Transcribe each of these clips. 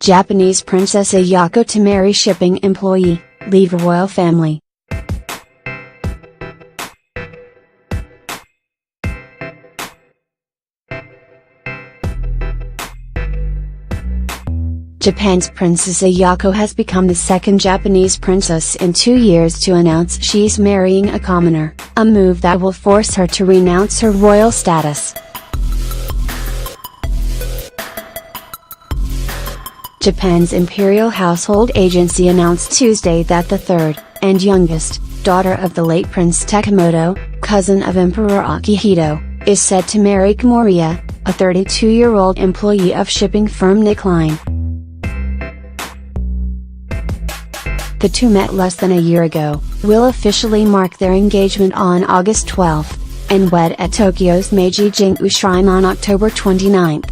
Japanese Princess Ayako to marry shipping employee, leave royal family. Japan's Princess Ayako has become the second Japanese princess in 2 years to announce she's marrying a commoner, a move that will force her to renounce her royal status. Japan's Imperial Household Agency announced Tuesday that the third, and youngest, daughter of the late Prince Takemoto, cousin of Emperor Akihito, is set to marry Moria, a 32-year-old employee of shipping firm Nick Line. The two met less than a year ago, will officially mark their engagement on August 12, and wed at Tokyo's Meiji Jingu Shrine on October 29.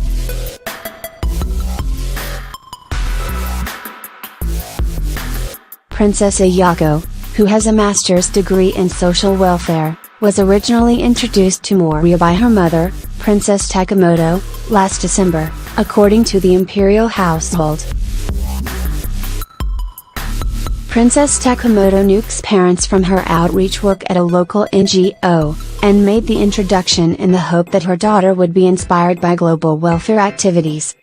Princess Ayako, who has a master's degree in social welfare, was originally introduced to Moria by her mother, Princess Takemoto, last December, according to the imperial household. Princess Takemoto knew Nick's parents from her outreach work at a local NGO, and made the introduction in the hope that her daughter would be inspired by global welfare activities.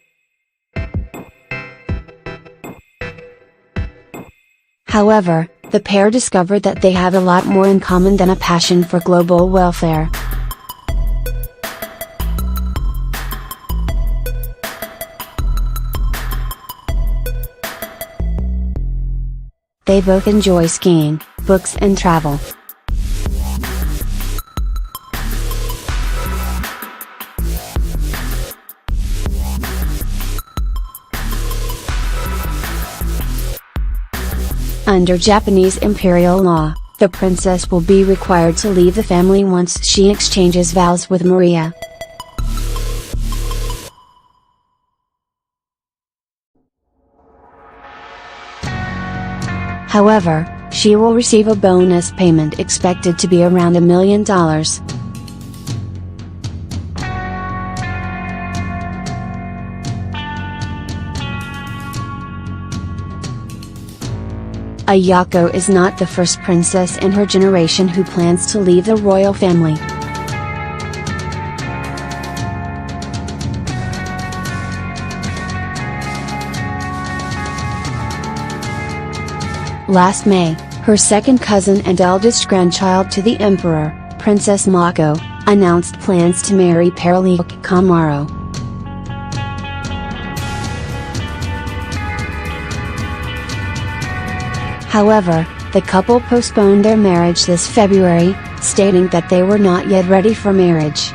However, the pair discovered that they have a lot more in common than a passion for global welfare. They both enjoy skiing, books and travel. Under Japanese imperial law, the princess will be required to leave the family once she exchanges vows with Moria. However, she will receive a bonus payment expected to be around $1 million. Ayako is not the first princess in her generation who plans to leave the royal family. Last May, her second cousin and eldest grandchild to the emperor, Princess Mako, announced plans to marry paralegal Kamaro. However, the couple postponed their marriage this February, stating that they were not yet ready for marriage.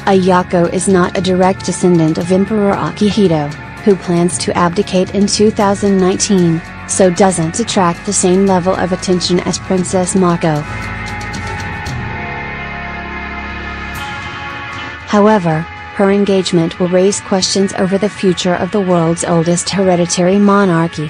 Ayako is not a direct descendant of Emperor Akihito, who plans to abdicate in 2019, so doesn't attract the same level of attention as Princess Mako. However, her engagement will raise questions over the future of the world's oldest hereditary monarchy.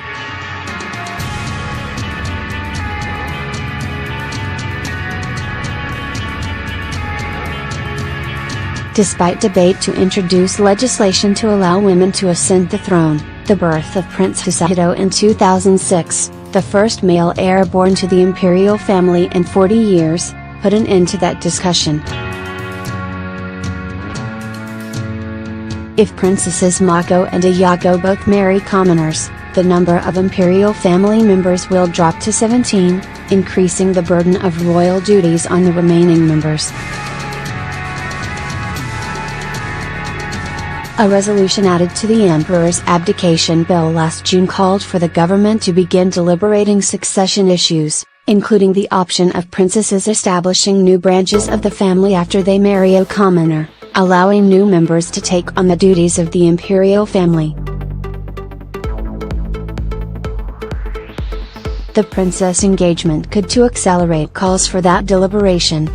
Despite debate to introduce legislation to allow women to ascend the throne, the birth of Princess Ayako in 2006, the first male heir born to the imperial family in 40 years, put an end to that discussion. If Princesses Mako and Ayako both marry commoners, the number of imperial family members will drop to 17, increasing the burden of royal duties on the remaining members. A resolution added to the emperor's abdication bill last June called for the government to begin deliberating succession issues, including the option of princesses establishing new branches of the family after they marry a commoner, allowing new members to take on the duties of the imperial family. The princess engagement could to accelerate calls for that deliberation.